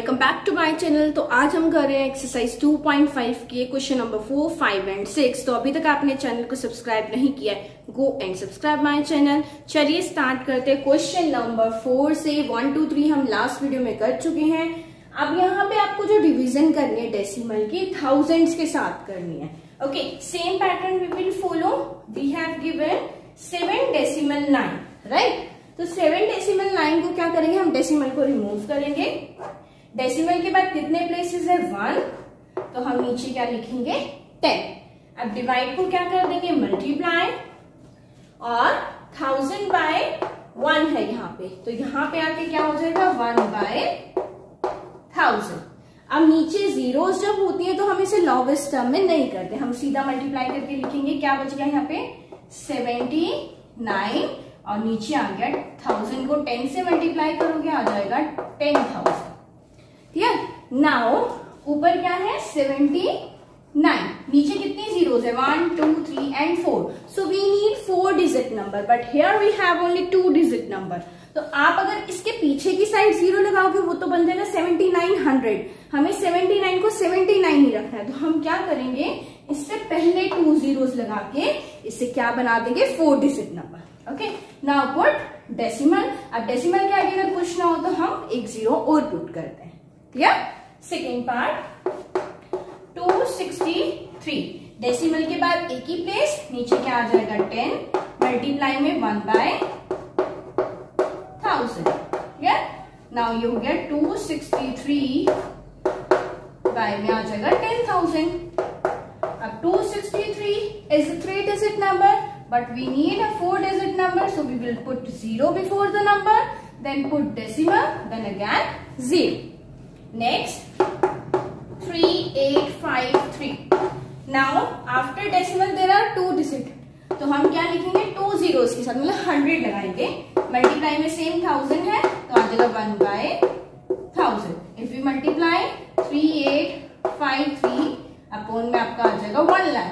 Welcome back to my channel. तो आज हम कर रहे हैं एक्सरसाइज 2.5 की क्वेश्चन नंबर 4, 5 एंड 6। तो अभी तक आपने चैनल को सब्सक्राइब नहीं किया है, go and subscribe my channel. चलिए स्टार्ट करते हैं क्वेश्चन नंबर 4 से। 1 2 3 हम लास्ट वीडियो में कर चुके हैं। अब यहाँ पे आपको जो डिवीजन करनी है डेसिमल की, थाउजेंड्स के साथ करनी है। Okay, same pattern we will follow. We have given 7 decimal 9, right. तो 7 डेसिमल 9 को क्या करेंगे, हम डेसिमल को रिमूव करेंगे। डेसिमल के बाद कितने प्लेसेस है, 1, तो हम नीचे क्या लिखेंगे, 10। अब डिवाइड को क्या कर देंगे, मल्टीप्लाई, और 1000 बाय 1 है यहाँ पे, तो यहाँ पे आके क्या हो जाएगा, 1 बाय 1000। अब नीचे जीरोस जब होती है तो हम इसे लॉगेस्ट टर्म में नहीं करते, हम सीधा मल्टीप्लाई करके लिखेंगे। क्या बच गया यहाँ पे, 79, और नीचे आ गया 1000 को 10 से मल्टीप्लाई करोगे आ जाएगा 10,000। क्लियर। नाउ ऊपर क्या है, 79, नीचे कितनी जीरोस है, 1 2 3 and 4। So we need 4 digit number, but here we have only 2 digit number. तो आप अगर इसके पीछे की साइड जीरो लगाओगे वो तो बन जाएगा 7900। हमें 79 को 79 ही रखना है, तो हम क्या करेंगे, इससे पहले 2 जीरोस लगा के इससे क्या बना देंगे, 4 digit number. Okay, now put decimal. अब डेसिमल के आगे अगर पूछना हो तो हम एक जीरो और पुट करते हैं। क्लियर। Second part, 263। डेसिमल के बाद एक ही प्लेस, नीचे क्या आ जाएगा, 10, मल्टीप्लाई में 1 बाय 1000। क्लियर। नाउ ये हो गया 263 बाय में आ जाएगा 10,000। अब 263 is a 3 digit number, but we need a 4 digit number, so we will put 0 before the number, then put decimal, then again 0. Next, 3853. Now after decimal there are 2 digit, तो हम क्या लिखेंगे, 2 zeros के साथ, मतलब 100 लगाएंगे। मल्टीप्लाई में same 1000 है तो आ जाएगा 1 by 1000। If you multiply 3853 upon में आपका आ जाएगा 1 lakh,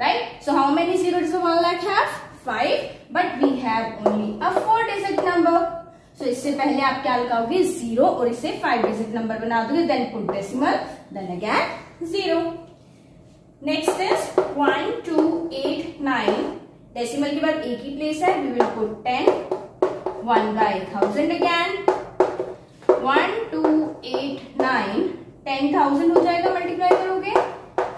right. So how many zeros of 1 lakh have 5, but we have only a 4 digit number. So इससे पहले आप क्या लगाओगे, 0, और इससे 5 डिजिट नंबर बना दोगे, then put decimal, then again 0। Next is 1289। Decimal के बाद एक ही प्लेस है, we will put 10, 1 by 1000 again, 1289, 10,000 हो जाएगा, मल्टीप्लाई करोगे,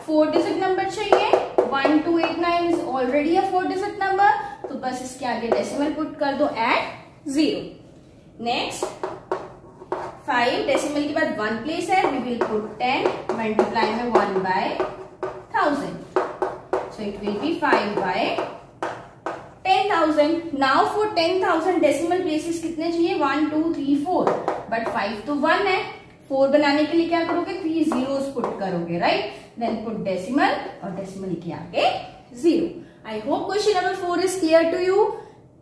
4 डिजिट नंबर चाहिए। 1289 is already a 4 digit number, तो बस इसके आगे डेसिमल पुट कर दो एट 0। नेक्स्ट 5, डेसिमल के बाद 1 प्लेस है, वी विल पुट 10, मल्टीप्लाई में 1 by 1000, so it will be 5 by 10,000। Now for 10,000 decimal places कितने चाहिए, 1 2 3 4, बट 5 तो 1 है। 4 बनाने के लिए क्या करोगे, 3 zeros पुट करोगे, राइट। देन पुट डेसिमल, और डेसिमल के आगे 0। I hope question number 4 is clear to you.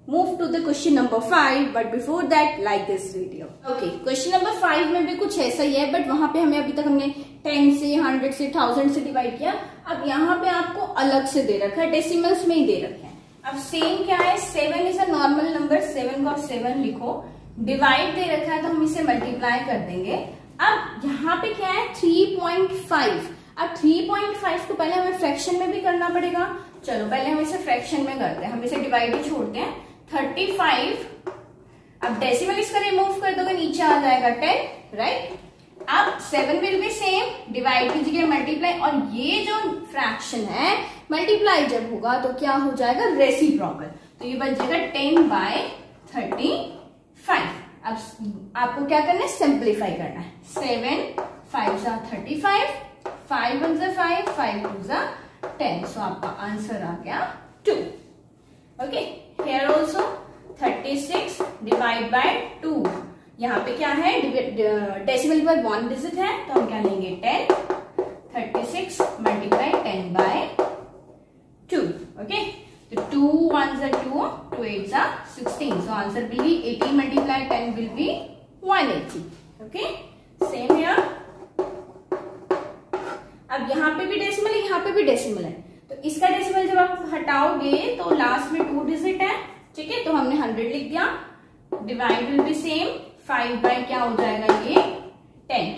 Move to the question number 5, but before that like this video. Okay, question number 5 में भी कुछ ऐसा ही है, बट वहां पे हमें अभी तक हमने 10 से 100 से 1000 से डिवाइड किया। अब यहाँ पे आपको अलग से दे रखा है, डेसिमल्स में ही दे रखे हैं। अब सेम क्या है, 7 इज अ नॉर्मल नंबर, 7 को 7 लिखो, डिवाइड दे रखा है तो हम इसे मल्टीप्लाई कर देंगे। अब यहाँ पे क्या है, 3.5। अब 3.5 को पहले हमें फ्रैक्शन में भी करना पड़ेगा। चलो पहले हम इसे फ्रैक्शन में करते हैं, हम इसे डिवाइड ही छोड़ते हैं। 35, अब डेसिमल इसका रिमूव कर दोगे, नीचे आ जाएगा 10, राइट। अब 7 विल बी सेम, डिवाइड की जगह मल्टीप्लाई, और ये जो फ्रैक्शन है मल्टीप्लाई जब होगा तो क्या हो जाएगा, रेसिप्रोकल, तो ये बन जाएगा 10 बाय 35। अब आपको क्या करना है, सिंप्लीफाई करना है। 7 5 35, 5 1 5, 5 2 10, सो आपका आंसर आ गया 2। Okay, here also 36 divide by 2। यहाँ पे क्या है, डेसिमल पर 1 डिजिट है तो हम क्या लेंगे, 10, 36 मल्टीप्लाई 10 बाय 2। ओके, तो 2 1s are 2, 2 8s are 16, so answer will be 18 multiply 10 will be 180. Okay, same here. अब यहाँ पे भी डेसिमल है, यहाँ पे भी डेसिमल है, तो इसका डेसिमल जब आप हटाओगे तो लास्ट में 2 डिजिट है, ठीक है, तो हमने 100 लिख दिया। Divide will be same, 5 by क्या हो जाएगा, ये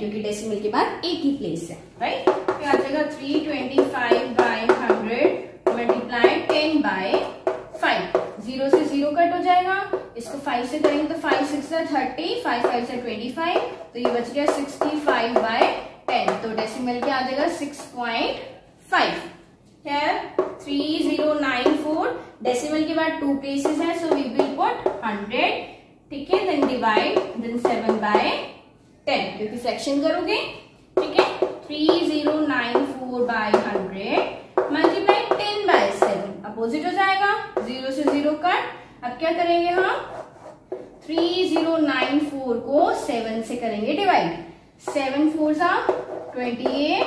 क्योंकि डेसिमल के बाद एक ही प्लेस है, राइट। फिर आ जाएगा 325/100 मल्टीप्लाई 10/5। 0 से 0 कट हो जाएगा, इसको 5 से करेंगे तो 5 6 से 30, 5 5 से 25, तो ये बच गया 65/10। तो डेसिमल क्या आ जाएगा 6.5। Here 3094, डेसिमल के बाद 2 प्लेसेस है, सो वी विल पुट 100, ठीक है, देन डिवाइड, देन 7/10, क्योंकि फ्रैक्शन करोगे, ठीक है। 3094/100 मल्टीप्लाई 10/7, अपोजिट हो जाएगा, 0 से 0 कट। अब क्या करेंगे हम, 3094 को 7 से करेंगे डिवाइड। 7 4 जा 28,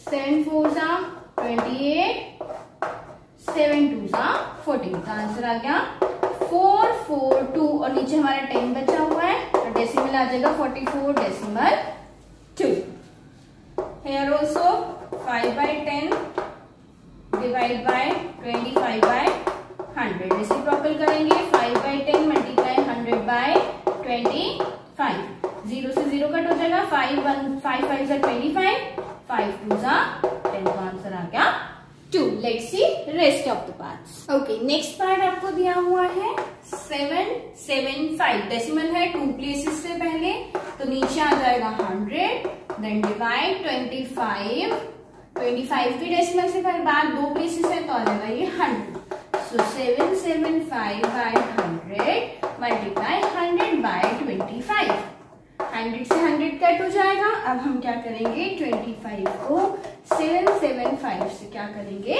7 4 जा 28, 7 2 जा 14। तो आंसर आ गया 442, और नीचे हमारा 10 बचा हुआ है, तो डेसिमल आ जाएगा 44.2। Here also 5/10 divide by 25/100, reciprocal करेंगे, 5/10 मल्टीप्लाई 100/25, 0 से 0 कट हो जाएगा, 5 5 5 जा 25, 5 2 जा 10, तो आंसर आ गया 2। Let's see rest of the parts. Okay, next part आपको दिया हुआ है 775, डेसिमल है 2 प्लेसेस से पहले, तो नीचे आ जाएगा 100, देन डिवाइड 25, 25 भी डेसिमल से बाद 2 प्लेसेस है, तो आ जाएगा ये 100। सो 775/100 मल्टीप्लाई 100/25, 100 से 100 कट हो जाएगा। अब हम क्या करेंगे, 25 को 775 से क्या करेंगे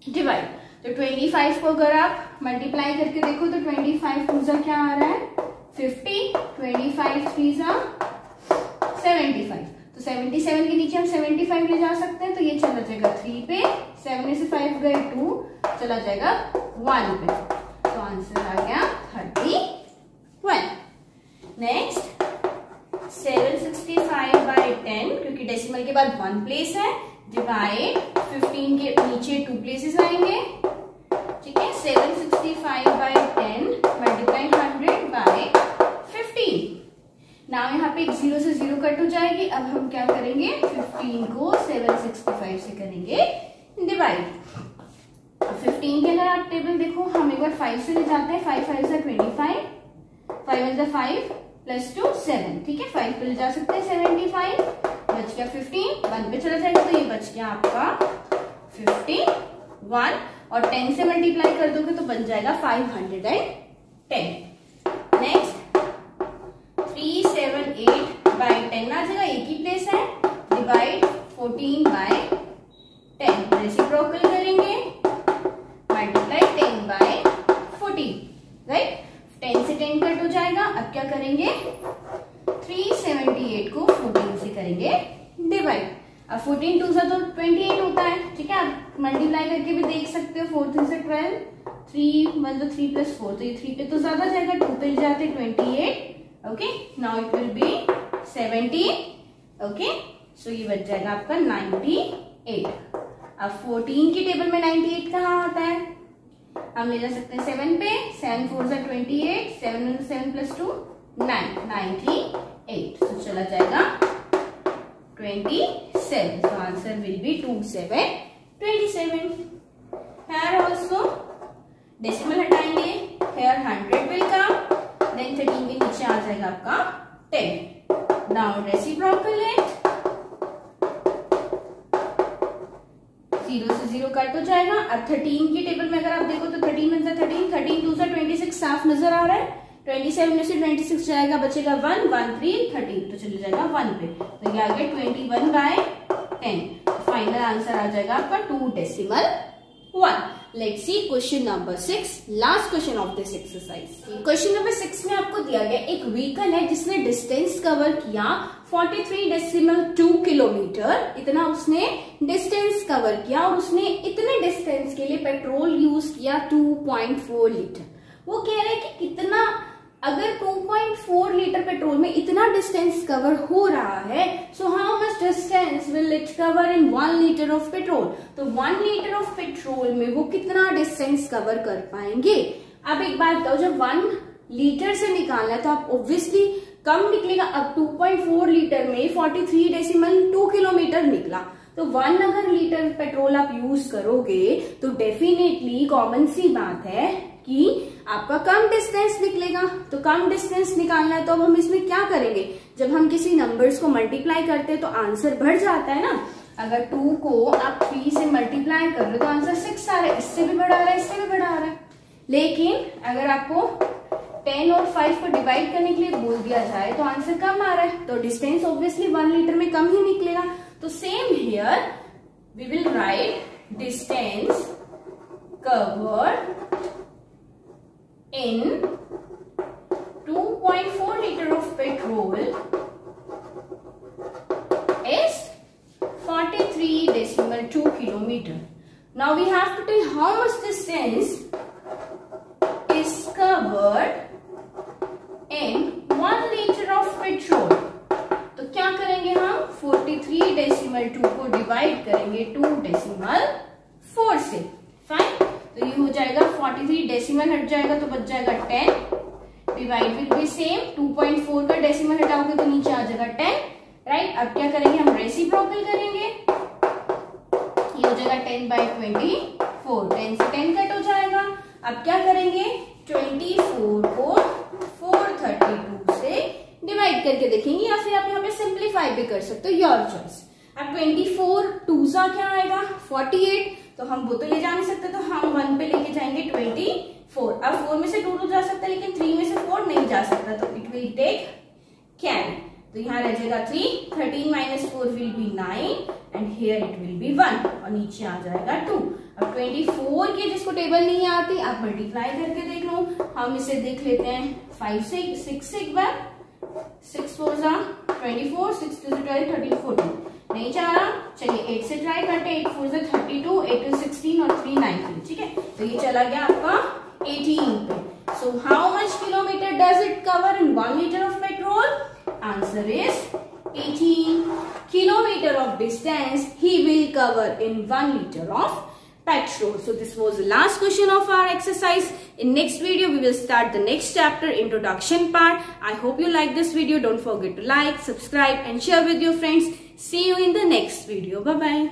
डिवाइड। तो 25 को अगर आप मल्टीप्लाई करके देखो तो 25 2 जा क्या आ रहा है 50, 25 3 जा 75, तो 77 के नीचे हम 75 ले जा सकते हैं, तो ये चला जाएगा 3 पे, 7 में से 5 गए 2, चला जाएगा 1 पे, तो आंसर आ गया 31। नेक्स्ट 765/10, क्योंकि डेसिमल के बाद 1 प्लेस है, डिवाइड 15 के नीचे 2 प्लेसेस आएंगे, ठीक है। 765/10 मल्टीप्लाई 100/15। नाउ यहाँ पे 0 से 0 कट हो जाएगी। अब हम क्या करेंगे, 15 को 765 से करेंगे डिवाइड। 15 के अगर आप टेबल देखो, हम एक बार 5 से ले जाते हैं, 5 5 से 25, 5 1 5 प्लस 2 7, ठीक है, 5 पे ले जा सकते हैं 75, बच गया 15, 1 पे चला जाएगा, तो ये बच गया आपका 51, और 10 से मल्टीप्लाई कर दोगे तो बन जाएगा 510। नेक्स्ट 378/10 आ जाएगा, एक ही प्लेस है, डिवाइड 14/10, रेसिप्रोकल करेंगे, मल्टीप्लाई 10/14, राइट। 10 से 10 कट हो जाएगा। अब क्या करेंगे, 378 को 14 से करेंगे डिवाइड। अब 14 2 से तो 28 होता है, ठीक है, आप मल्टीप्लाई करके भी देख सकते हो, 4 3 से 12, 3 मतलब 3 + 4, तो ये 3 पे तो ज्यादा जाएगा, 2 पे जाते 28, okay. Now it will be 70, okay, so ये बच जाएगा आपका 98। अब 14 की टेबल में 98 कहाँ आता है, हम ले जा सकते हैं 7 पे, 7 4 से 28, 7 + 2 9, 98, तो चला जाएगा 27, so answer will be 2727। Here also decimal हटाएंगे, here 100 will come, then 13 के नीचे आ जाएगा आपका 10। Now reciprocal it, 0 से 0 कट हो जाएगा। अब 13 की टेबल में अगर आप देखो तो 13 में से 13, 13 2 से 26 साफ नजर आ रहा है, 27 में से 26 जाएगा, बचेगा 1 1 3 13, तो चले जाएगा 1 पे, तो ये आ गया 21/10। फाइनल आंसर आ जाएगा आपका 2.1। Let's see question number 6, last question of this exercise. Question number 6 में आपको दिया गया एक व्हीकल है जिसने डिस्टेंस कवर किया 43.2 किलोमीटर, इतना उसने डिस्टेंस कवर किया, और उसने इतने डिस्टेंस के लिए पेट्रोल यूज किया 2.4 लीटर। वो कह रहे हैं कि कितना, अगर 2.4 लीटर पेट्रोल में इतना डिस्टेंस कवर हो रहा है, so how much distance will it cover in 1 litre of petrol. तो 1 लीटर ऑफ पेट्रोल में वो कितना डिस्टेंस कवर कर पाएंगे। अब एक बात बताओ, जब 1 लीटर से निकालना है तो आप ऑब्वियसली कम निकलेगा। अब 2.4 लीटर में 43.2 किलोमीटर निकला, तो 1 अगर लीटर पेट्रोल आप यूज करोगे तो डेफिनेटली कॉमन सी बात है कि आपका कम डिस्टेंस निकलेगा। तो कम डिस्टेंस निकालना है तो अब हम इसमें क्या करेंगे, जब हम किसी नंबर्स को मल्टीप्लाई करते हैं तो आंसर बढ़ जाता है ना। अगर 2 को आप 3 से मल्टीप्लाई कर रहे हो तो आंसर 6 आ रहा है, इससे भी बड़ा आ रहा है, इससे भी बड़ा आ रहा है। लेकिन अगर आपको 10 और 5 को डिवाइड करने के लिए बोल दिया जाए तो आंसर कम आ रहा है, तो डिस्टेंस ऑब्वियसली 1 लीटर में कम ही निकलेगा। तो same here we will write distance covered in 2.4 liter of petrol is 43.2 kilometer. Now we have to tell how much distance is covered in 1 liter of petrol. तो क्या करेंगे हम, 43.2 को डिवाइड करेंगे 2.4 से। फाइन, तो ये हो जाएगा 43 डेसिमल हट जाएगा तो बच जाएगा 10, डिवाइड विल बी सेम, 2.4 का डेसिमल हटाओगे तो नीचे आ जाएगा 10, राइट। अब क्या करेंगे हम, रेसिप्रोकल करेंगे, ये हो जाएगा 10/24, 10 से 10 कट हो जाएगा। अब क्या करेंगे, 24 को 432 से डिवाइड करके देखेंगे, या फिर आप यहाँ पे सिंप्लीफाई भी कर सकते हो, योर चॉइस। अब 24 2 सा क्या आएगा 48, तो हम वो तो ले जा नहीं सकते, तो हम 1 पे लेके जाएंगे 24। अब 4 में से 2 तो जा सकता है, लेकिन 3 में से 4 नहीं जा सकता, तो इट विल टेक कैरी, तो यहाँ रह जाएगा 3, 13 - 4 will be 9 and here it will B 1 और नीचे आ जाएगा 2। अब 24 की जिसको टेबल नहीं आती आप मल्टीप्लाई करके देख लो, हम इसे देख लेते हैं 5 से 6 से एक बार, 6 4 जा 24, 6 2 12, 13 14 नहीं जा रहा, चलिए 8 से ट्राई करते हैं, 8 4 से 32, 8 2 16 और 3 19, ठीक है। तो ये चला गया आपका 18 पे। So how much kilometre does it cover in 1 litre of petrol? Answer is 18 kilometer of distance he will cover in 1 liter of petrol. So this was the last question of our exercise. In next video we will start the next chapter, introduction part. I hope you like this video. Don't forget to like, subscribe and share with your friends. See you in the next video. Bye bye.